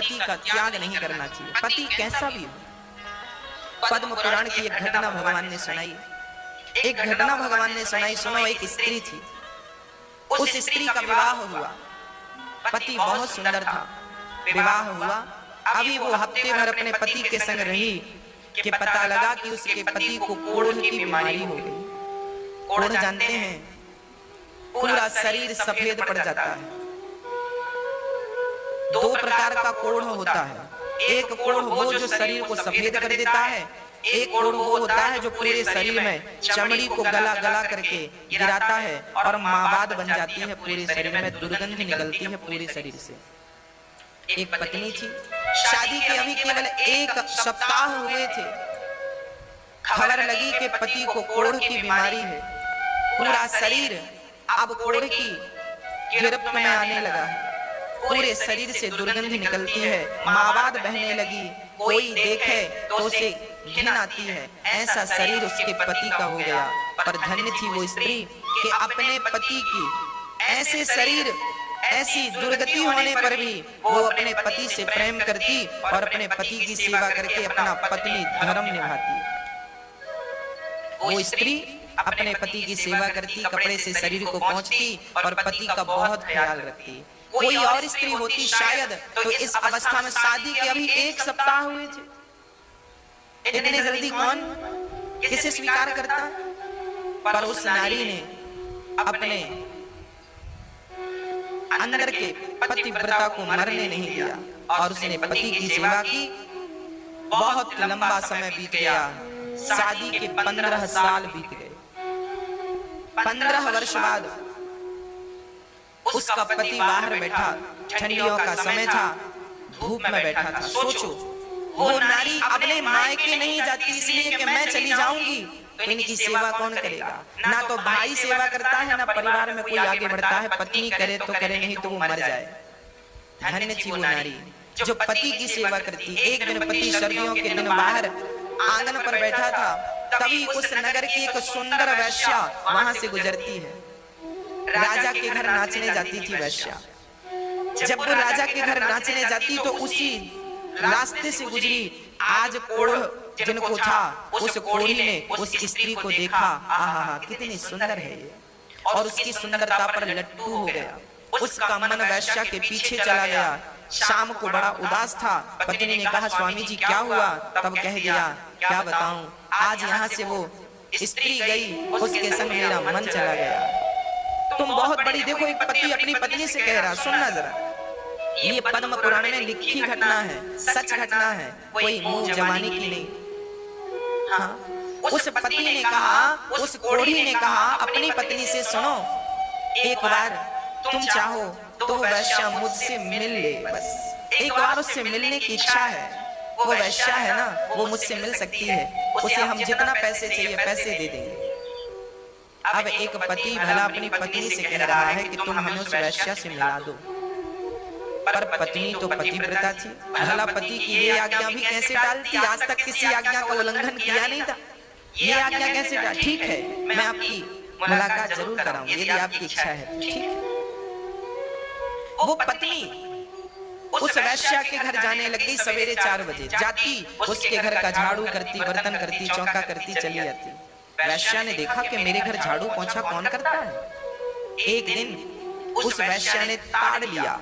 पति का त्याग नहीं करना चाहिए, पति कैसा भी हो। पद्म पुराण की एक घटना भगवान ने सुनाई, एक घटना भगवान ने सुनाई। सुनो, एक स्त्री थी, उस स्त्री का विवाह हुआ, पति बहुत सुंदर था, विवाह हुआ। अभी वो हफ्ते भर अपने पति के संग रही कि पता लगा कि उसके पति को कोढ़ की बीमारी हो गई। कोढ़ जानते हैं, पूरा शरीर सफेद पड़ जाता है। दो प्रकार का कोढ़ होता है, एक कोढ़ वो जो शरीर को सफेद कर देता है, एक कोढ़ वो होता है जो पूरे शरीर में चमड़ी को गला गला करके गिराता है और मावाद बन जाती है, पूरे शरीर में दुर्गंध निकलती है पूरे शरीर से। एक पत्नी थी, शादी के अभी केवल 1 सप्ताह हुए थे, खबर लगी कि पति को कोढ़ की बीमारी है, पूरा शरीर अब कोढ़ की गिरफ्त में आने लगा है, पूरे शरीर से दुर्गंध निकलती है, मावाद बहने लगी, कोई देखे तो उसे घिन आती है। ऐसा शरीर उसके पति का हो गया। पर धन्य थी वो स्त्री कि अपने पति की ऐसे शरीर, ऐसी दुर्गति होने पर भी वो अपने पति से प्रेम करती और अपने पति की सेवा करके अपना पत्नी धर्म निभाती। वो स्त्री अपने पति की सेवा करती, कपड़े से शरीर को पोंछती और पति का बहुत ख्याल रखती। कोई और स्त्री होती शायद तो इस अवस्था में शादी के अभी 1 सप्ताह हुए थे, इतने जल्दी कौन किसे स्वीकार करता। पर उस नारी ने अपने अंदर के पतिव्रता को मरने नहीं दिया और उसने पति की सेवा की। बहुत लंबा समय बीत गया, शादी के 15 साल बीत गए। 15 वर्ष बाद उसका पति बाहर बैठा, ठंडियों का समय था, धूप में बैठा था। सोचो, वो नारी अपने मायके नहीं जाती इसलिए कि मैं चली जाऊंगी तो इनकी सेवा कौन करेगा। ना तो भाई सेवा करता है, ना परिवार में कोई आगे बढ़ता है, पत्नी करे तो करे, नहीं तो वो मर जाए। धन्य थी वो नारी जो पति की सेवा करती। एक दिन पति सर्दियों के दिन बाहर आंगन पर बैठा था, तभी उस नगर की एक सुंदर वैश्या वहां से गुजरती है। राजा के घर नाचने जाती थी वैश्या। जब वो राजा के घर नाचने जाती तो उसी रास्ते से गुजरी। आज कोढ़ जिनको था, उस कोढ़ी ने उस स्त्री को देखा, आहा कितनी सुंदर है ये, और उसकी सुंदरता पर लट्टू हो गया। उसका मन वैश्या के पीछे चला गया। शाम को बड़ा उदास था। पत्नी ने कहा, स्वामी जी क्या हुआ? तब कह दिया, क्या बताऊं, आज यहाँ से वो स्त्री गई, उसके संग मेरा मन चला गया। तुम बहुत बड़ी, देखो एक पति अपनी पत्नी से कह रहा, सुनना जरा, ये पद्म पुराण में लिखी घटना है, सच घटना है, कोई मुंह जमाने की नहीं। हाँ, उस पति ने कहा, उस कोढ़ी ने कहा अपनी पत्नी से, सुनो एक बार तुम चाहो तो वैश्या मुझसे मिल ले, बस एक बार उससे मिलने की इच्छा है। वो वैश्या है ना, वो मुझसे मिल सकती है, उसे हम जितना पैसे चाहिए पैसे दे देंगे। अब एक पति भला अपनी पत्नी से कह रहा है कि तुम हमें उस वैश्या से मिला दो, पर पत्नी तो पतिव्रता थी। भला पति की ये आज्ञा भी कैसे टालती? आज तक किसी आज्ञा का उल्लंघन किया नहीं था, ये आज्ञा कैसे टाल? ठीक है, मैं आपकी मुलाकात जरूर कराऊंगी यदि आपकी इच्छा है, ठीक है। वो पत्नी उस वैश्या के घर जाने लग गई। सवेरे 4 बजे जाती, उसके घर का झाड़ू करती, बर्तन करती, चौका करती, चली जाती। वैश्या ने देखा कि मेरे घर झाड़ू पोंछा कौन करता है। एक दिन उस वैश्या ने ताड़ लिया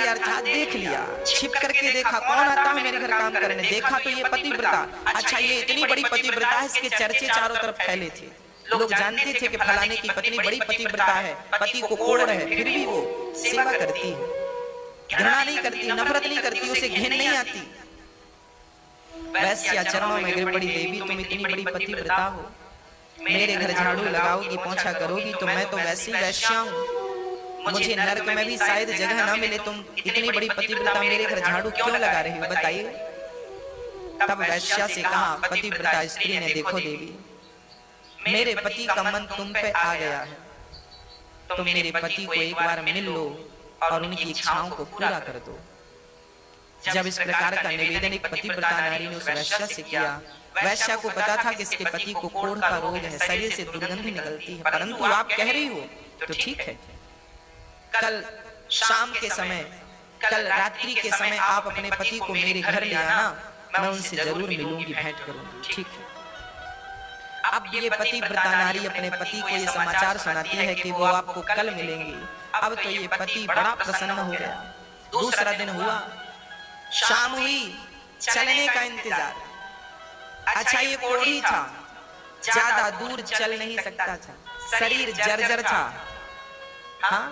अर्थात देख लिया, छिप करके देखा कौन आता है मेरे घर काम करने। देखा तो ये पतिव्रता, अच्छा ये इतनी बड़ी पतिव्रता है, इसके चर्चे चारों तरफ फैले थे। लोग जानते थे कि फलाने की पत्नी बड़ी पतिव्रता है, पति को कोढ़ है, फिर भी वो सेवा करती है, घृणा नहीं करती, नफरत नहीं करती, उसे घिन नहीं आती। वैश्या चरणों में गिर पड़ी, देवी तुम इतनी बड़ी पतिव्रता हो, मेरे घर झाड़ू लगाओगी, पोंछा करोगी, तो मैं तो वैसी वैश्या हूँ, मुझे नरक में भी शायद जगह ना मिले, तुम इतनी बड़ी पतिव्रता मेरे घर झाड़ू क्यों लगा रही हो, बताइए। तब वैश्या से कहा पतिव्रता स्त्री ने, देखो देवी, मेरे पति का मन तुम पे आ गया है, तुम मेरे पति को एक बार मिल लो और उनकी इच्छाओं को पूरा कर दो। जब इस प्रकार का निवेदन एक पतिव्रता नारी ने उस वैश्या से किया, वैश्या को पता था कि इसके पति को कोढ़ का रोग है, शरीर से दुर्गंध निकलती है, परंतु आप कह रही हो तो ठीक है, कल शाम के समय कल रात्रि के समय आप अपने पति को मेरे घर ले आना, मैं उनसे जरूर मिलूंगी, भेंट करूंगी। ठीक है। अब ये पतिव्रता नारी अपने पति को ये समाचार सुनाती है कि वो आपको कल मिलेंगी। अब तो ये पति बड़ा प्रसन्न हो गया। दूसरा दिन हुआ, शाम हुई, चलने का इंतजार। अच्छा, ये कोढ़ी था, ज्यादा दूर चल नहीं सकता था, शरीर जर्जर था। हाँ,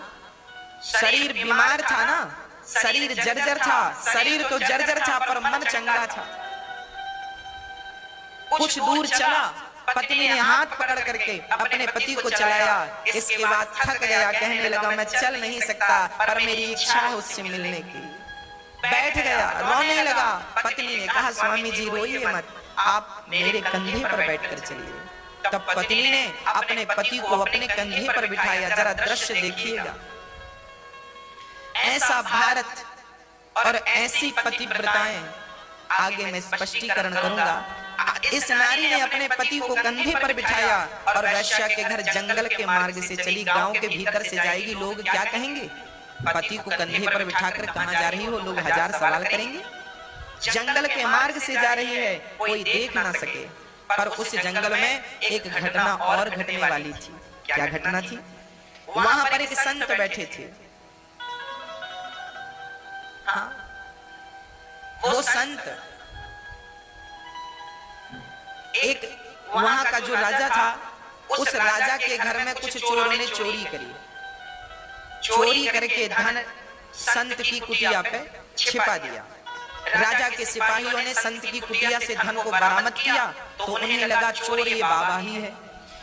शरीर बीमार था ना, शरीर जर्जर था, शरीर तो जर्जर था पर मन चंगा था। कुछ दूर चला, पत्नी ने हाथ पकड़ करके अपने पति को चलाया। इसके बाद थक गया, कहने लगा मैं चल नहीं सकता पर मेरी इच्छा है उससे मिलने की। बैठ गया, रोने लगा। पत्नी ने कहा स्वामी जी रोइए मत, आप मेरे कंधे पर बैठकर चलिए। तब पत्नी ने अपने पति को अपने कंधे पर बिठाया। जरा दृश्य देखिएगा, ऐसा भारत और ऐसी पतिव्रताएं आगे मैं स्पष्टीकरण करूंगा। इस नारी ने अपने पति को कंधे पर बिठाया और वैश्या के घर जंगल के मार्ग से चली, गांव के भीतर से जाएगी। लोग क्या कहेंगे, पति को कंधे पर बिठाकर कहां जा रही हो, लोग हजार सवाल करेंगे। जंगल के मार्ग से जा रही है, कोई देख ना सके। पर उस जंगल में एक घटना और घटने वाली थी। क्या घटना थी? वहां पर एक संत बैठे थे। हाँ, वो संत एक वहां का जो राजा था, उस राजा के घर में कुछ चोरों ने चोरी करी। चोरी करके धन संत की कुटिया पे छिपा दिया। राजा के सिपाहियों ने संत की कुटिया से धन को बरामद किया तो उन्हें लगा चोर ये बाबा ही है।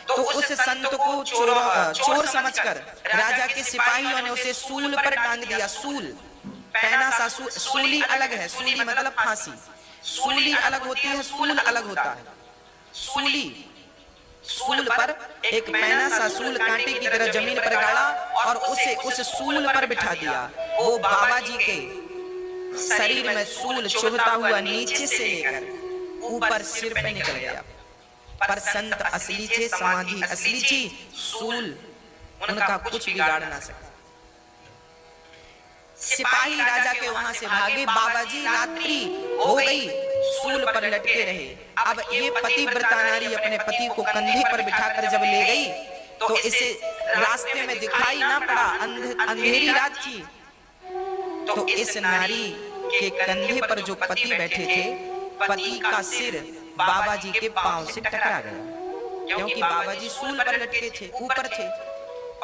तो उस संत को चोर समझकर राजा के सिपाहियों ने उसे सूल पर टांग दिया। सूल, पैना सा सूली अलग है, सूली मतलब फांसी। सूली अलग होती है, सूल अलग होता है। सूली, सूल पर एक पैना सा सूल कांटे की तरह जमीन पर गाड़ा और उसे उस सूल पर बिठा दिया। वो बाबा जी के शरीर में सूल चुभता हुआ नीचे से लेकर ऊपर सिर पे निकल गया। पर संत असली थे, समाधि असली थी, सूल उनका कुछ बिगाड़ ना सका। सिपाही राजा के वहां से भागे। बाबा जी रात्रि हो गई, सूल पर लटके रहे। अब ये पतिव्रता नारी अपने पति को कंधे पर बिठाकर जब ले गई तो इसे रास्ते में दिखाई ना पड़ा, अंधेरी रात थी। तो इस नारी के कंधे पर जो पति बैठे थे, पति का सिर बाबा जी के पांव से टकरा गया, क्योंकि बाबा जी सूल पर लटके थे, ऊपर थे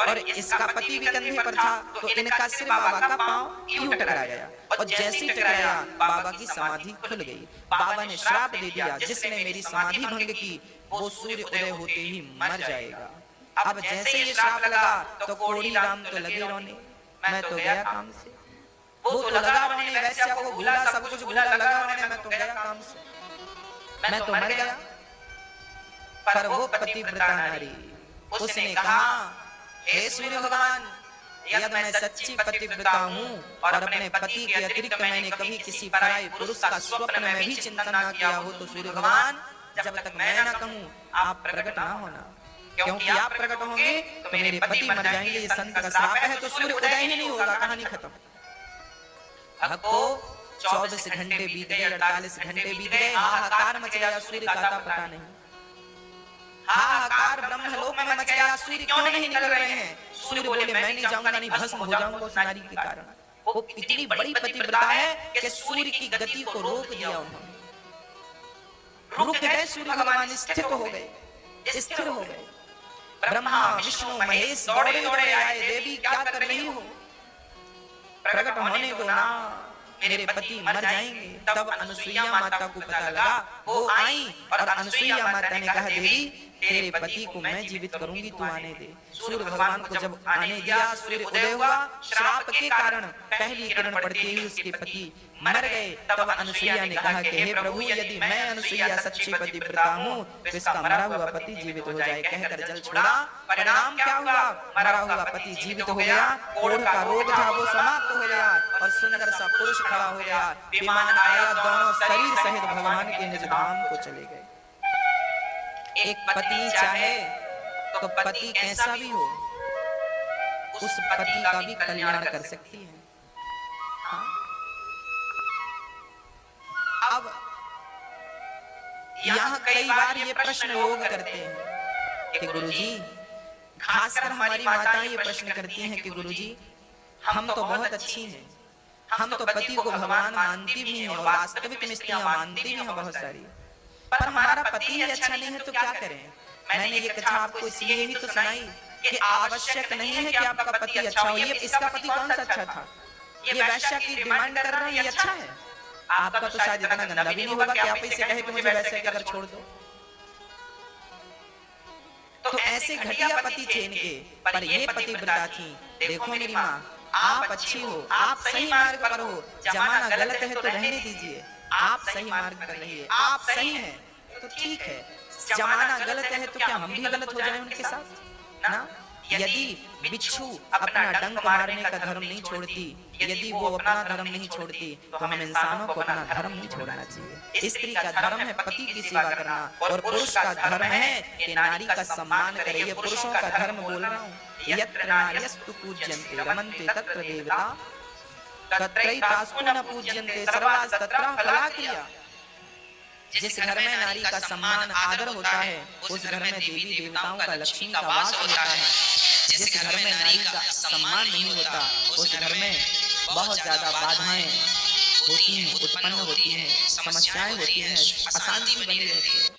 और इसका पति भी कंधे पर था। तो इनका सिर बाबा का पांव यूं टकरा गया और जैसे ही टकराया बाबा की समाधि खुल गई। बाबा ने श्राप दे दिया, जिसने मेरी समाधि भंग की वो सूर्य उदय होते ही मर जाएगा। अब जैसे ये श्राप लगा तो कोढ़ी राम तो लगे रोने, मैं तो गया काम से। वो तो लगा रोने, वैश्या को भूला, सब कुछ भूला, लगा रोने, मैं तो गया काम से, मैं तो मर गया। पर वो पतिव्रता नारी, उसने कहा हे सूर्य भगवान, यदि मैं सच्ची पतिव्रता हूँ और अपने पति के अतिरिक्त मैंने कभी किसी पराये पुरुष का स्वप्न में भी चिंतन ना किया हो, तो सूर्य भगवान जब तक मैं ना कहूँ आप प्रकट ना होना, क्योंकि आप प्रकट होंगे तो मेरे पति मर जाएंगे। ये संत का श्राप है। तो सूर्य उदय ही नहीं होगा, कहानी खत्म। अब को 24 घंटे बीत गए, 48 घंटे बीत गए, हाहाकार मच गया, सूर्य का आता पता नहीं। हाहाकार ब्रह्मलोक में मच गया, सूर्य क्यों नहीं निकल रहे हैं? सूर्य बोले मैं नहीं जाऊंगा, नहीं भस्म हो जाऊंगा उस नारी के कारण। वो इतनी बड़ी पतिव्रता है कि सूर्य की गति को रोक दिया उन्होंने। रुक गए सूर्य भगवान, स्थिर हो गए, स्थिर हो गए। ब्रह्मा विष्णु महेश दौड़े दौड़े आए, देवी क्या कर रही हो, प्रकट होने दो ना, मेरे पति मर जाएंगे। तब अनुसुईया माता को पता लगा, वो आई और अनुसुईया माता ने कहा देवी तेरे पति को मैं जीवित करूंगी, तू आने दे। सूर्य भगवान को जब आने दिया, सूर्य उदय हुआ। श्राप के कारण पहली किरण पड़ते ही उसके पति मर गए। तब अनुसुईया ने कहा कि हे प्रभु, यदि मैं अनुसुईया सच्ची पतिव्रता हूँ तो इसका मरा हुआ पति जीवित हो जाए। कहकर जल छोड़ा। परिणाम क्या हुआ? मरा हुआ पति जीवित हो गया, कोढ़ का रोग था वो समाप्त हो गया और सुंदर सा पुरुष खड़ा हो गया। विमान आया, दोनों शरीर सहित भगवान के निज धाम को चले गए। एक पत्नी चाहे तो पति कैसा भी हो, उस पति का भी कल्याण कर सकती है। हाँ? यहाँ कई बार ये प्रश्न लोग करते हैं कि गुरुजी, खासकर हमारी माताएं ये प्रश्न करती हैं कि गुरुजी, हम तो बहुत अच्छी हैं, हम तो पति को भगवान मानती भी हैं और वास्तविक में स्त्रियां मानती भी हैं बहुत सारी, पर हमारा पति ही अच्छा नहीं है तो क्या करें। मैंने ये कथा आपको इसलिए ही तो सुनाई कि आवश्यक नहीं है कि आपका पति अच्छा हो। ये इसका पति कौन सा अच्छा था? ये वैश्या की डिमांड कर रहा है, ये अच्छा है? आपका तो शायद इतना गंदा भी नहीं होगा कि आप इसे कहे कि मुझे वैसे कर छोड़ दो। तो ऐसे घटिया पति थे इनके, पर ये पतिव्रता थी। देखो मेरी माँ, आप अच्छी हो, आप सही मार्ग पर हो, जमाना गलत है तो रहने दीजिए, आप सही मार्ग पर रहिए, आप सही हैं तो ठीक है। जमाना गलत है तो क्या हम भी गलत हो जाएं उनके साथ ना? यदि बिच्छू अपना डंक मारने का धर्म नहीं छोड़ती, यदि वो अपना धर्म नहीं छोड़ती, तो हम इंसानों को अपना धर्म नहीं छोड़ना चाहिए। स्त्री का धर्म है पति की सेवा करना और पुरुष का धर्म है कि नारी का सम्मान करे। ये पुरुषों का धर्म बोल रहा हूँ। यत्र नार्यस्तु पूज्यन्ते रमन्ते तत्र देवता तत्रैतास्तु न पूज्यन्ते सर्वास्तत्र फलाक्रिया। जिस घर में नारी का सम्मान आदर होता है, उस घर में देवी देवताओं का, लक्ष्मी का वास होता है। जिस घर में नारी का सम्मान नहीं होता, उस घर में बहुत ज्यादा बाधाएं होती हैं, उत्पन्न होती हैं, समस्याएं होती हैं, अशांति बनी रहती है।